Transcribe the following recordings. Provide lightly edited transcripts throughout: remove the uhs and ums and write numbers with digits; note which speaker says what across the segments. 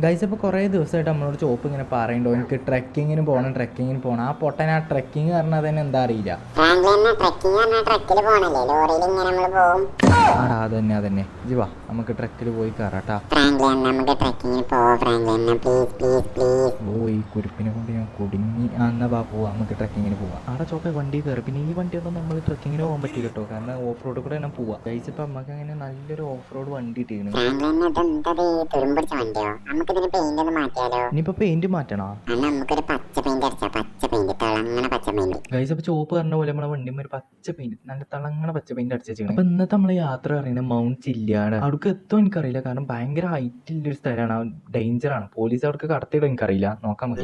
Speaker 1: Guys അപ്പോൾ കുറേ ദിവസമായിട്ട് നമ്മളോട് ചോപ്പ് ഇങ്ങനെ പറയുന്നുണ്ടോ എനിക്ക് ട്രെക്കിങ്ങിന് പോകണം. ആ പൊട്ടൻ ആ ട്രെക്കിങ് പറഞ്ഞാൽ തന്നെ എന്താ അറിയില്ല. ആടാ അതന്നെ ജീവാ നമുക്ക് ട്രെക്കിൽ പോയി കയറാട്ടാ. ഓ ഈ കുരുപ്പിനെ കൊണ്ട് ഞാൻ കുടുങ്ങി. എന്നാ പോവാ, നമുക്ക് ട്രെക്കിങ്ങിന് പോവാം. ആടെ ചോപ്പ വണ്ടി കയറി. പിന്നെ ഈ വണ്ടിയൊന്നും നമ്മൾ ട്രെക്കിങ്ങിന് പോകാൻ പറ്റില്ല കേട്ടോ, കാരണം ഓഫ് റോഡ് കൂടെ തന്നെ പോവാം. ഗൈസ് ഇപ്പം നമുക്ക് അങ്ങനെ നല്ലൊരു ഓഫ് റോഡ് വണ്ടി ഇട്ടിരുന്നു. ഇനിയിപ്പോ പെയിന്റ് മാറ്റണോ? ഗൈസ് അപ്പൊ ചോപ്പ് പറഞ്ഞ പോലെ നമ്മളെ വണ്ടിമ്മ ഒരു പച്ച പെയിന്റ്, നല്ല തിളങ്ങണ പച്ച പെയിന്റ് അടിച്ചു. അപ്പൊ ഇന്നത്തെ നമ്മളെ യാത്ര പറയുന്നത് മൗണ്ട് ചില്ലിയാട്. അവിടേക്ക് എത്തും എനിക്കറിയില്ല, കാരണം ഭയങ്കര ഹൈറ്റുള്ള ഒരു സ്ഥലമാണ്, ഡേഞ്ചറാണ്. പോലീസ് അവിടേക്ക് കടത്തിയിടും എനിക്കറിയില്ല, നോക്കാം നമുക്ക്.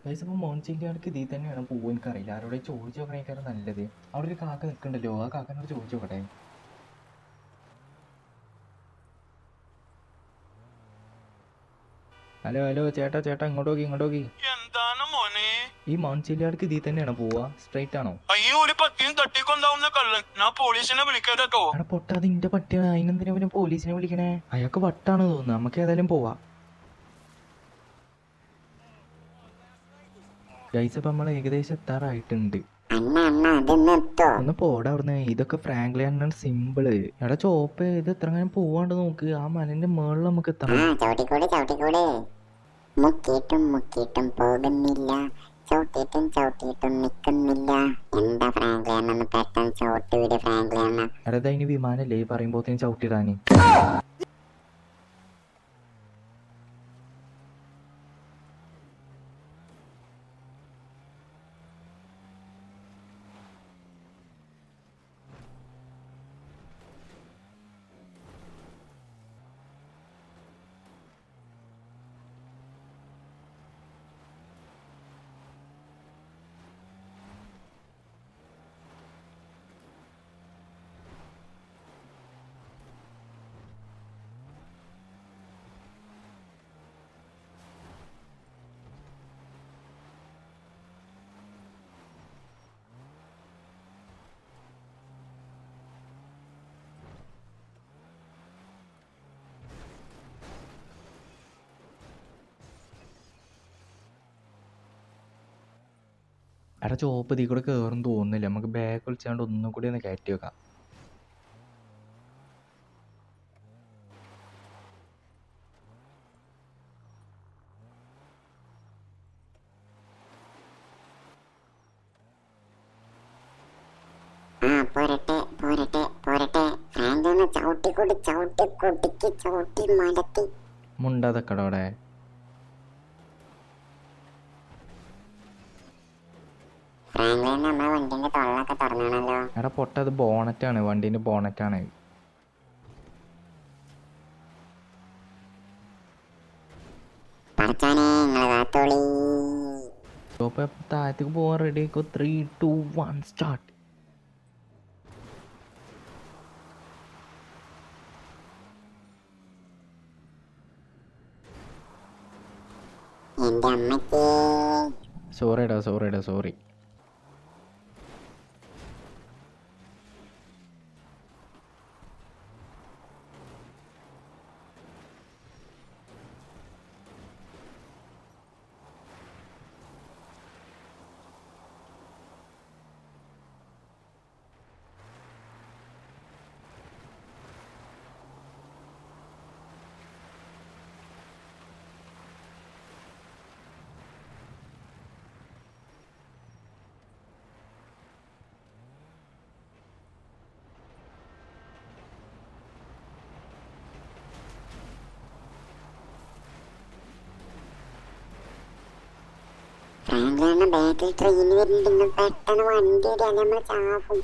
Speaker 1: ഗൈസ് അപ്പൊ മൗണ്ട് ചില്ലിയാടക്ക് ഇതിൽ തന്നെയാണ് പോവുക, എനിക്കറിയില്ല. ആരോടെ ചോദിച്ചു നോക്കണേക്കാരും നല്ലത്. അവിടെ ഒരു കാക്ക നിൽക്കണ്ടല്ലോ, ആ കാക്കനോട് ചോദിച്ചു നോക്കട്ടെ. ഹലോ ചേട്ടാ ഇങ്ങോട്ട് നോക്കി.
Speaker 2: എന്താണ് മോനെ?
Speaker 1: ഈ മൗണ്ട് ചില്ലിയാടക്ക് ഇതിൽ തന്നെയാണ് പോവാ, സ്ട്രൈറ്റ് ആണോ?
Speaker 2: അയ്യോ, ഒരു പട്ടിയും തട്ടിക്കൊണ്ടാവുന്ന കള്ളൻ. ഞാൻ പോലീസിനെ വിളിക്കാട്ടോ.
Speaker 1: അവിടെ പൊട്ട അതിന്റെ പട്ടിയാണ്, അതിനെന്തിനാ പിന്നെ പോലീസിനെ വിളിക്കണേ? അയാൾക്ക് വട്ടാണ് തോന്നുന്നു. നമുക്ക് ഏതായാലും പോവാ. ഗൈസ് അപ്പം നമ്മൾ ഏകദേശം എത്താറായിട്ടുണ്ട്. ഒന്ന് പോടാ അവിടുന്ന്. ഇതൊക്കെ ഫ്രാങ്ക്ലി ആണ് സിമ്പിള്. എടാ ചോപ്പ്, ഇത് എത്ര കാലം പോവാണ്ട് നോക്ക്. ആ മലന്റെ മേളിൽ നമുക്ക് എത്തണം.
Speaker 3: മുക്കിയിട്ടും പോകുന്നില്ല, ചവിട്ടിയിട്ടും നിക്കുന്നില്ല. എന്താ ഫ്രാങ്ക്ലിയാണ് പെട്ടെന്ന് ചവിട്ടി വിട് ഫ്രാങ്ക്ലിയാണ്.
Speaker 1: എടാ അതിന് വിമാനല്ലേ ഈ പറയുമ്പോഴത്തേനും ചവിട്ടിടാന്. എടാ ചോപ്പ് ഇതിൽ കൂടെ കയറും തോന്നുന്നില്ല. നമുക്ക് ബാഗ് വിളിച്ചാണ്ട് ഒന്നും കൂടി ഒന്ന് കയറ്റി വെക്കാം.
Speaker 3: പോരട്ടെ ഫ്രാങ്ക്ലിനെ ചവിട്ടി മടക്കി.
Speaker 1: മുണ്ടാതക്കട അവിടെ. എടാ പൊട്ട അത് ബോണറ്റാണ്, വണ്ടീൻ്റെ ബോണറ്റാണ്. ചോപ്പ് താഴത്തേക്ക് പോകാൻ റെഡി ആക്കോ. 3, 2, 1 സ്റ്റാർട്ട്. സോറി.
Speaker 3: ഫ്രാങ്ക്ലിന്റെ ബാക്കിൽ ട്രെയിൻ വരുന്നുണ്ടെങ്കിൽ പെട്ടെന്ന് വണ്ടി ഇടാൻ നമ്മൾ ചാവും.